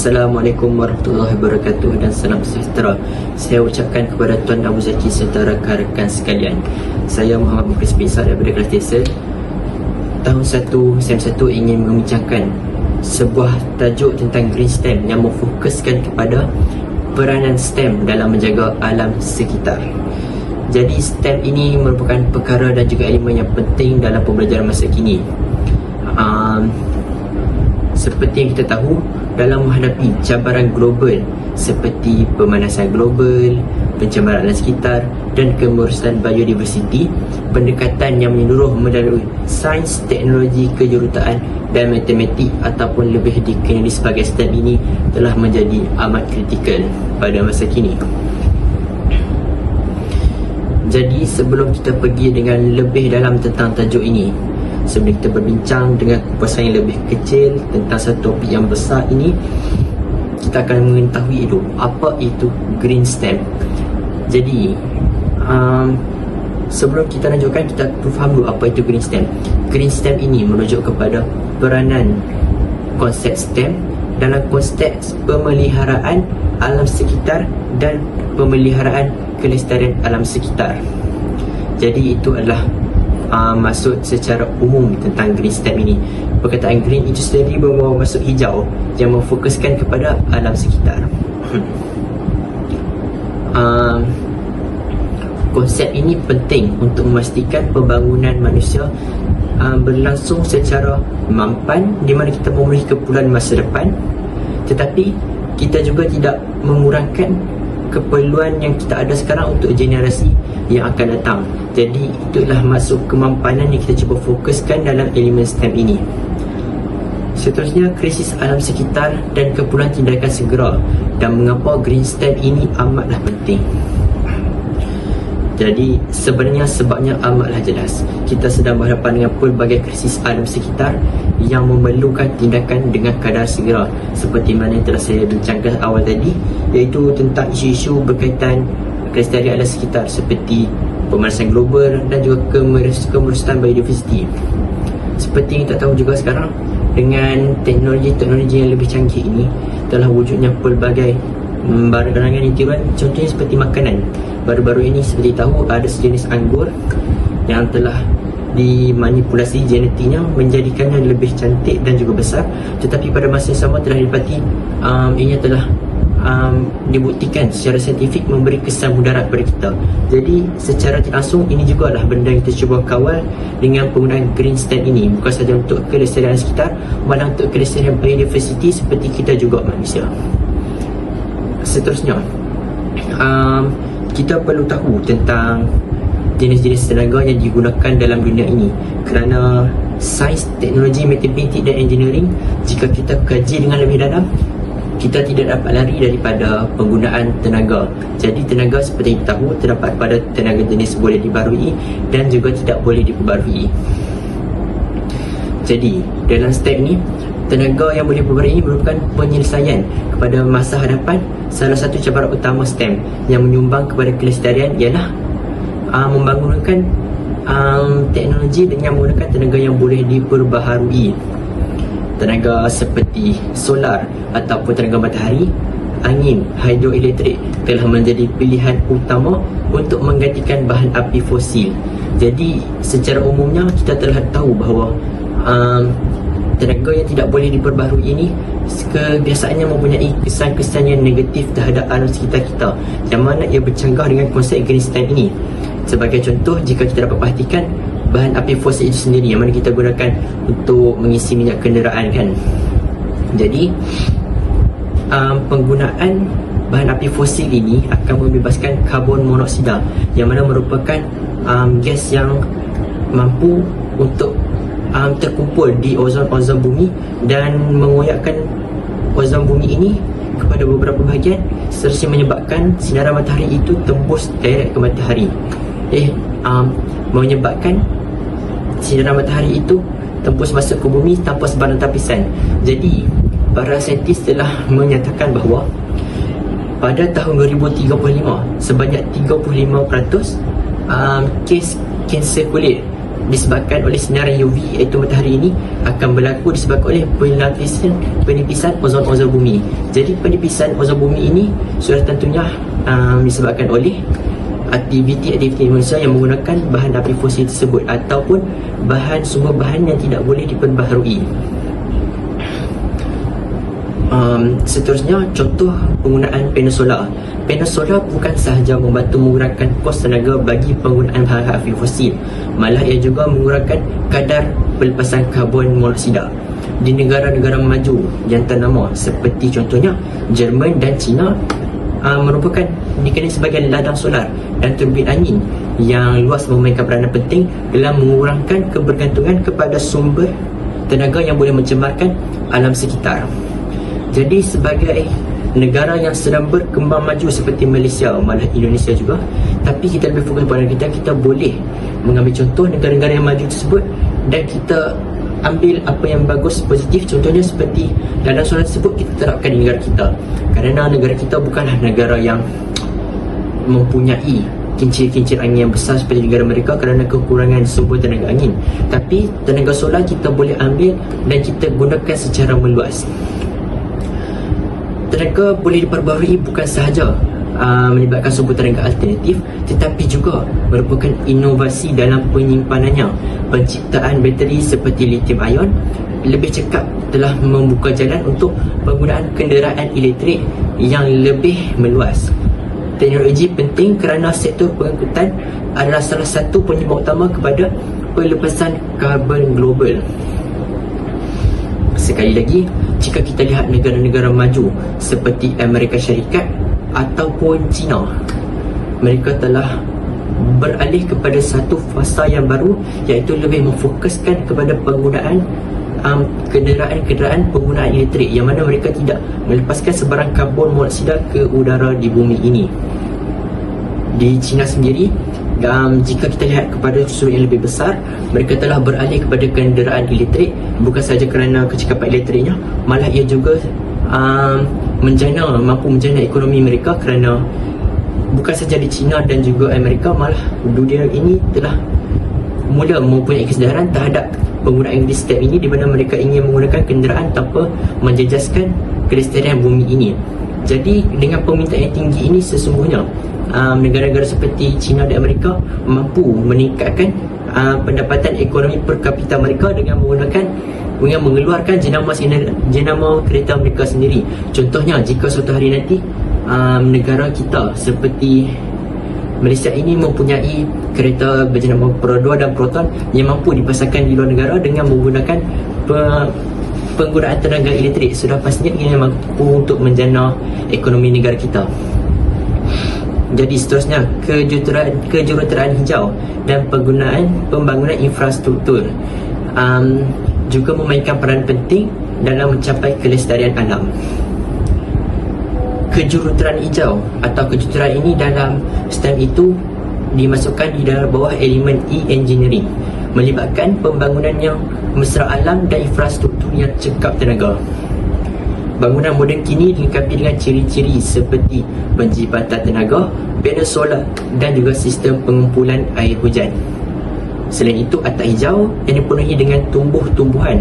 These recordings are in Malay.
Assalamualaikum warahmatullahi wabarakatuh dan salam sejahtera. Saya ucapkan kepada Tuan Abu Zaki serta rakan-rakan sekalian. Saya Muhammad Mukris bin Saad daripada kelas desa. Tahun 1 SEM 1 ingin membincangkan sebuah tajuk tentang green STEM yang memfokuskan kepada peranan STEM dalam menjaga alam sekitar. Jadi STEM ini merupakan perkara dan juga elemen yang penting dalam pembelajaran masa kini. Seperti yang kita tahu, dalam menghadapi cabaran global seperti pemanasan global, pencemaran alam sekitar dan kemerosotan biodiversiti, pendekatan yang menyeluruh melalui sains, teknologi, kejuruteraan dan matematik ataupun lebih dikenali sebagai STEM ini telah menjadi amat kritikal pada masa kini. Jadi sebelum kita pergi dengan lebih dalam tentang tajuk ini, sebelum kita berbincang dengan kupasan yang lebih kecil tentang satu topik yang besar ini, kita akan mengetahui dulu apa itu green STEM. Jadi sebelum kita lanjutkan, kita perlu faham dulu apa itu green STEM. Green STEM ini merujuk kepada peranan konsep STEM dalam konteks pemeliharaan alam sekitar dan pemeliharaan kelestarian alam sekitar. Jadi itu adalah maksud secara umum tentang green STEM ini. Perkataan green itu sendiri bermaksud maksud hijau yang memfokuskan kepada alam sekitar. Konsep ini penting untuk memastikan pembangunan manusia berlangsung secara mampan, di mana kita memenuhi keperluan masa depan, tetapi kita juga tidak mengurangkan keperluan yang kita ada sekarang untuk generasi yang akan datang. Jadi itulah maksud kemampanan yang kita cuba fokuskan dalam elemen STEM ini. Seterusnya, krisis alam sekitar dan keperluan tindakan segera, dan mengapa green STEM ini amatlah penting. Jadi sebenarnya sebabnya amatlah jelas. Kita sedang berhadapan dengan pelbagai krisis alam sekitar yang memerlukan tindakan dengan kadar segera, seperti mana yang telah saya bincangkan awal tadi, iaitu tentang isu-isu berkaitan kelestarian alam sekitar seperti pemanasan global dan juga kemerosotan biodiversiti. Seperti yang kita tahu juga sekarang, dengan teknologi yang lebih canggih ini, telah wujudnya pelbagai barangan yang tiruan. Contohnya seperti makanan. Baru-baru ini seperti tahu ada sejenis anggur yang telah dimanipulasi genetiknya menjadikannya lebih cantik dan juga besar, tetapi pada masa yang sama telah didapati ini telah dibuktikan secara saintifik memberi kesan mudarat pada kita. Jadi secara tidak langsung ini juga adalah benda yang kita cuba kawal dengan penggunaan green STEM ini, bukan sahaja untuk kelestarian sekitar, malah untuk kelestarian biodiversiti seperti kita juga manusia. Seterusnya, kita perlu tahu tentang jenis-jenis tenaga yang digunakan dalam dunia ini, kerana sains, teknologi, matematik dan engineering, jika kita kaji dengan lebih dalam, kita tidak dapat lari daripada penggunaan tenaga. Jadi tenaga seperti kita tahu terdapat pada tenaga jenis boleh dibarui dan juga tidak boleh diperbarui. Jadi dalam STEM ni, tenaga yang boleh diperbarui merupakan penyelesaian kepada masa hadapan. Salah satu cabaran utama STEM yang menyumbang kepada kelestarian ialah membangunkan teknologi dengan menggunakan tenaga yang boleh diperbaharui. Tenaga seperti solar ataupun tenaga matahari, angin, hidroelektrik telah menjadi pilihan utama untuk menggantikan bahan api fosil. Jadi secara umumnya kita telah tahu bahawa tenaga yang tidak boleh diperbaharui ini kebiasaannya mempunyai kesan-kesan yang negatif terhadap alam sekitar kita, yang mana ia bercanggah dengan konsep green STEM ini. Sebagai contoh, jika kita dapat perhatikan, bahan api fosil itu sendiri yang mana kita gunakan untuk mengisi minyak kenderaan kan. Jadi penggunaan bahan api fosil ini akan membebaskan karbon monoksida, yang mana merupakan gas yang mampu untuk terkumpul di ozon bumi dan mengoyakkan ozon bumi ini kepada beberapa bahagian, serta menyebabkan sinaran matahari itu tembus direct ke matahari. Menyebabkan sinaran matahari itu tembus masuk ke bumi tanpa sebarang tapisan. Jadi para saintis telah menyatakan bahawa pada tahun 2035 sebanyak 35% kes kanser kulit disebabkan oleh sinaran UV iaitu matahari ini akan berlaku disebabkan oleh penipisan ozon bumi. Jadi penipisan ozon bumi ini sudah tentunya disebabkan oleh aktiviti manusia yang menggunakan bahan api fosil tersebut ataupun sumber bahan yang tidak boleh diperbaharui. Seterusnya, contoh penggunaan panel solar. Panel solar bukan sahaja membantu mengurangkan kos tenaga bagi penggunaan bahan api fosil, malah ia juga mengurangkan kadar pelepasan karbon monoksida. Di negara-negara maju yang ternama seperti contohnya Jerman dan China merupakan dikenali sebagai ladang solar dan turbin angin yang luas memainkan peranan penting dalam mengurangkan kebergantungan kepada sumber tenaga yang boleh mencemarkan alam sekitar. Jadi sebagai negara yang sedang berkembang maju seperti Malaysia, malah Indonesia juga, tapi kita lebih fokus pada kita boleh mengambil contoh negara-negara yang maju tersebut dan kita ambil apa yang bagus, positif. Contohnya seperti ladang solar tersebut kita terapkan di negara kita, kerana negara kita bukanlah negara yang mempunyai kincir-kincir angin yang besar seperti negara mereka kerana kekurangan sumber tenaga angin. Tapi tenaga solar kita boleh ambil dan kita gunakan secara meluas. Tenaga boleh diperbaharui bukan sahaja melibatkan sumber tenaga alternatif, tetapi juga merupakan inovasi dalam penyimpanannya. Penciptaan bateri seperti lithium ion lebih cekap telah membuka jalan untuk penggunaan kenderaan elektrik yang lebih meluas. Teknologi penting kerana sektor pengangkutan adalah salah satu penyebab utama kepada pelepasan karbon global. Sekali lagi, jika kita lihat negara-negara maju seperti Amerika Syarikat ataupun China, mereka telah beralih kepada satu fasa yang baru, iaitu lebih memfokuskan kepada penggunaan kenderaan penggunaan elektrik, yang mana mereka tidak melepaskan sebarang karbon monoksida ke udara di bumi ini. Di China sendiri, jika kita lihat kepada sudut yang lebih besar, mereka telah beralih kepada kenderaan elektrik bukan sahaja kerana kecekapan elektriknya, malah ia juga mampu menjana ekonomi mereka, kerana bukan sahaja di China dan juga Amerika, malah dunia ini telah mula mempunyai kesedaran terhadap penggunaan sistem ini, di mana mereka ingin menggunakan kenderaan tanpa menjejaskan kelestarian bumi ini. Jadi dengan permintaan yang tinggi ini, sesungguhnya negara-negara seperti China dan Amerika mampu meningkatkan pendapatan ekonomi per kapita mereka dengan mengeluarkan jenama kereta mereka sendiri. Contohnya, jika suatu hari nanti negara kita seperti Malaysia ini mempunyai kereta berjenama Pro 2 dan Proton yang mampu dipasarkan di luar negara dengan menggunakan penggunaan tenaga elektrik, sudah pastinya ia mampu untuk menjana ekonomi negara kita. Jadi seterusnya, kejuruteraan hijau dan pembangunan infrastruktur juga memainkan peran penting dalam mencapai kelestarian alam. Kejuruteraan hijau atau kejuruteraan ini dalam STEM itu dimasukkan di dalam bawah elemen e-engineering, melibatkan pembangunan yang mesra alam dan infrastruktur yang cekap tenaga. Bangunan moden kini dilengkapi dengan ciri-ciri seperti penjibatan tenaga, panel solar dan juga sistem pengumpulan air hujan. Selain itu, atap hijau yang dipenuhi dengan tumbuh-tumbuhan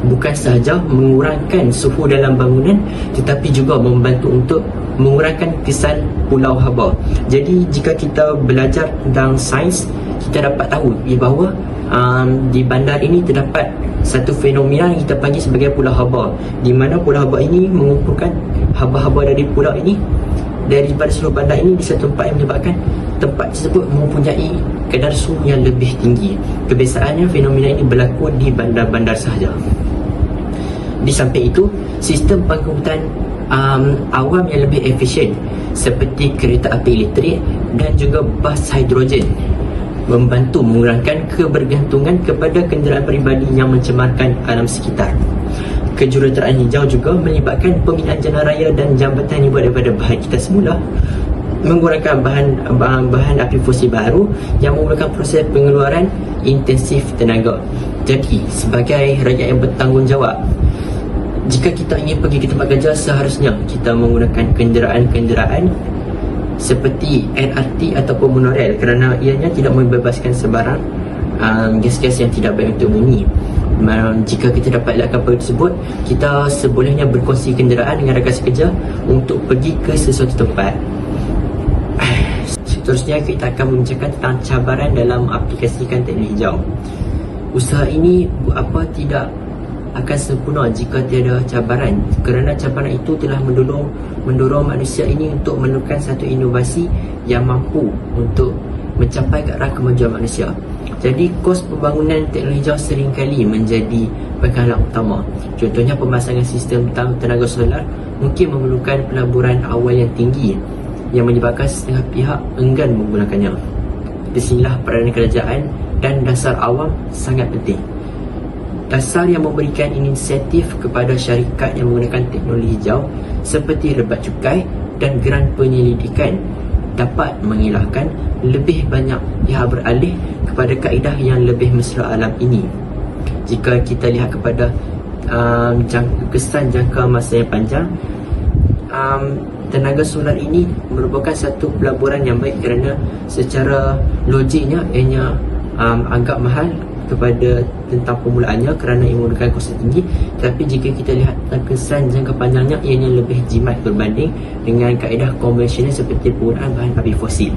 bukan sahaja mengurangkan suhu dalam bangunan, tetapi juga membantu untuk mengurangkan kesan pulau haba. Jadi jika kita belajar tentang sains, kita dapat tahu bahawa di bandar ini terdapat satu fenomena yang kita panggil sebagai pulau haba, di mana pulau haba ini mengumpulkan haba-haba dari pulau ini daripada seluruh bandar ini di satu tempat, yang menyebabkan tempat tersebut mempunyai kadar suhu yang lebih tinggi. Kebiasaannya fenomena ini berlaku di bandar-bandar sahaja. Di samping itu, sistem pengangkutan awam yang lebih efisien seperti kereta api elektrik dan juga bas hidrogen membantu mengurangkan kebergantungan kepada kenderaan peribadi yang mencemarkan alam sekitar. Kejuruteraan hijau juga melibatkan pembinaan jalan raya dan jambatan yang dibuat daripada bahan kita semula, mengurangkan bahan api fosil baru yang memerlukan proses pengeluaran intensif tenaga. Jadi sebagai rakyat yang bertanggungjawab, jika kita ingin pergi ke tempat kerja, seharusnya kita menggunakan kenderaan-kenderaan seperti LRT ataupun monorail, kerana ianya tidak membebaskan sebarang gas-gas yang tidak baik untuk bumi. Jika kita dapat elakkan perkara tersebut, kita sebolehnya berkongsi kenderaan dengan rakan sekerja untuk pergi ke sesuatu tempat. Seterusnya, kita akan membincangkan tentang cabaran dalam aplikasikan teknologi hijau. Usaha ini buat apa tidak akan sempurna jika tiada cabaran, kerana cabaran itu telah mendorong manusia ini untuk memerlukan satu inovasi yang mampu untuk mencapai ke arah kemajuan manusia. Jadi kos pembangunan teknologi hijau seringkali menjadi penghalang utama. Contohnya, pemasangan sistem tenaga solar mungkin memerlukan pelaburan awal yang tinggi yang menyebabkan setengah pihak enggan menggunakannya. Di sinilah peranan kerajaan dan dasar awam sangat penting. Dasar yang memberikan inisiatif kepada syarikat yang menggunakan teknologi hijau seperti rebat cukai dan geran penyelidikan dapat mengelakkan lebih banyak pihak beralih kepada kaedah yang lebih mesra alam ini. Jika kita lihat kepada kesan jangka masa yang panjang, tenaga solar ini merupakan satu pelaburan yang baik kerana secara logiknya ianya agak mahal kepada tentang permulaannya kerana ia menggunakan kos tinggi. Tapi jika kita lihat kesan jangka panjangnya, ianya lebih jimat berbanding dengan kaedah konvensional seperti penggunaan bahan api fosil.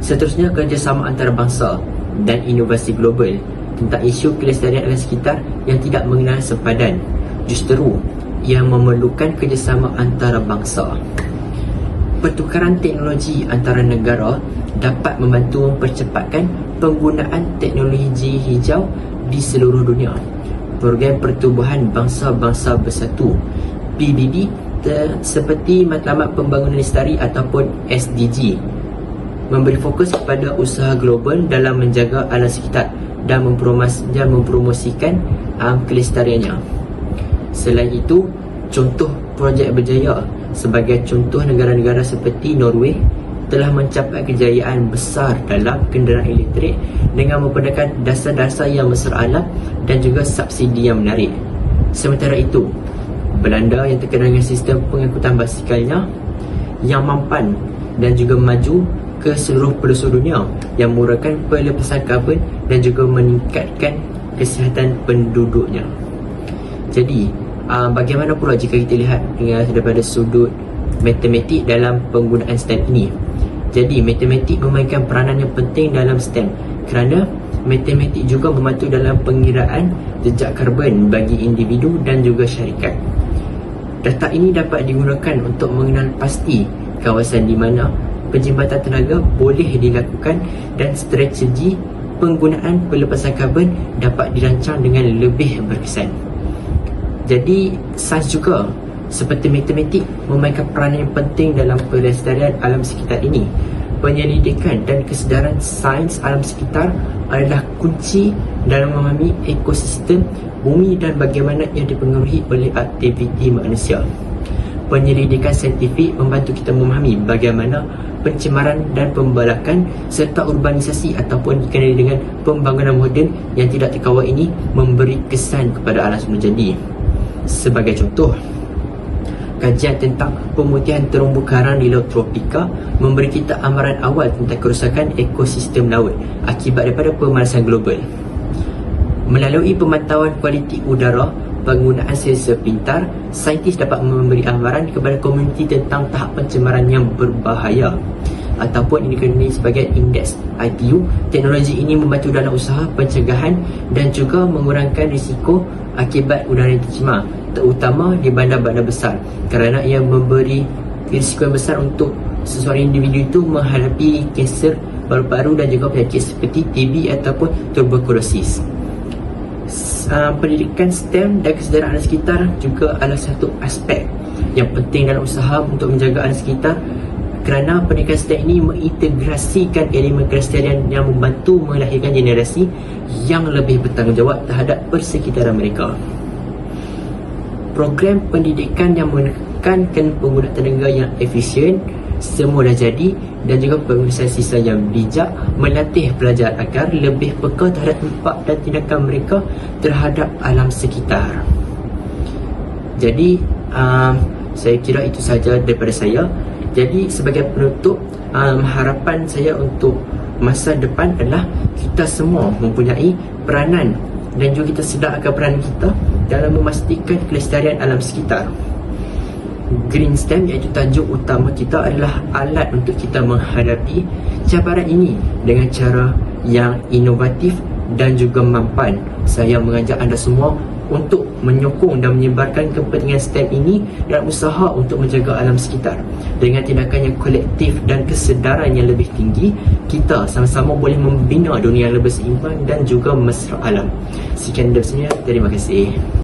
Seterusnya, kerjasama antarabangsa dan inovasi global tentang isu kelestarian alam sekitar yang tidak mengenal sempadan. Justeru, ia memerlukan kerjasama antarabangsa. Pertukaran teknologi antara negara dapat membantu mempercepatkan penggunaan teknologi hijau di seluruh dunia. Program Pertubuhan Bangsa-Bangsa Bersatu PBB seperti Matlamat Pembangunan Lestari ataupun SDG memberi fokus kepada usaha global dalam menjaga alam sekitar dan mempromosikan kelestariannya. Selain itu, contoh projek berjaya sebagai contoh negara-negara seperti Norway telah mencapai kejayaan besar dalam kenderaan elektrik dengan mempergunakan dasar-dasar yang mesra alam dan juga subsidi yang menarik. Sementara itu, Belanda yang terkenal dengan sistem pengangkutan basikalnya yang mampan dan juga maju ke seluruh pelosok dunia yang mengurangkan pelepasan karbon dan juga meningkatkan kesihatan penduduknya. Jadi, bagaimana pula jika kita lihat daripada sudut matematik dalam penggunaan STEM ini? Jadi, matematik memainkan peranan yang penting dalam STEM kerana matematik juga membantu dalam pengiraan jejak karbon bagi individu dan juga syarikat. Data ini dapat digunakan untuk mengenal pasti kawasan di mana penjimatan tenaga boleh dilakukan dan strategi penggunaan pelepasan karbon dapat dirancang dengan lebih berkesan. Jadi, sains juga seperti matematik memainkan peranan yang penting dalam pelestarian alam sekitar ini. Penyelidikan dan kesedaran sains alam sekitar adalah kunci dalam memahami ekosistem bumi dan bagaimana ia dipengaruhi oleh aktiviti manusia. Penyelidikan saintifik membantu kita memahami bagaimana pencemaran dan pembalakan serta urbanisasi ataupun dikenali dengan pembangunan moden yang tidak terkawal ini memberi kesan kepada alam semula jadi. Sebagai contoh, kajian tentang pemutihan terumbu karang di Laut Tropika memberi kita amaran awal tentang kerosakan ekosistem laut akibat daripada pemanasan global. Melalui pemantauan kualiti udara, penggunaan sensor pintar, saintis dapat memberi amaran kepada komuniti tentang tahap pencemaran yang berbahaya ataupun ini dikenali sebagai indeks ITU. Teknologi ini membantu dalam usaha pencegahan dan juga mengurangkan risiko akibat udara yang tercemar, terutama di bandar-bandar besar kerana ia memberi risiko yang besar untuk seseorang individu itu menghadapi kanser paru-paru dan juga penyakit seperti TB ataupun tuberkulosis. Pendidikan STEM dan kesedaran alam sekitar juga adalah satu aspek yang penting dalam usaha untuk menjaga alam sekitar kerana pendidikan STEM ini mengintegrasikan elemen kelestarian yang membantu melahirkan generasi yang lebih bertanggungjawab terhadap persekitaran mereka. Program pendidikan yang menekankan penggunaan tenaga yang efisien semua dah jadi dan juga pengurusan sisa yang bijak melatih pelajar agar lebih peka terhadap impak dan tindakan mereka terhadap alam sekitar. Jadi saya kira itu sahaja daripada saya. Jadi sebagai penutup, harapan saya untuk masa depan adalah kita semua mempunyai peranan dan juga kita sedar akan peranan kita dalam memastikan kelestarian alam sekitar. Green Stamp, iaitu tajuk utama kita, adalah alat untuk kita menghadapi cabaran ini dengan cara yang inovatif dan juga mampan. Saya mengajak anda semua untuk menyokong dan menyebarkan kepentingan STEM ini dalam usaha untuk menjaga alam sekitar. Dengan tindakan yang kolektif dan kesedaran yang lebih tinggi, kita sama-sama boleh membina dunia yang lebih seimbang dan juga mesra alam. Sekian dari saya, terima kasih.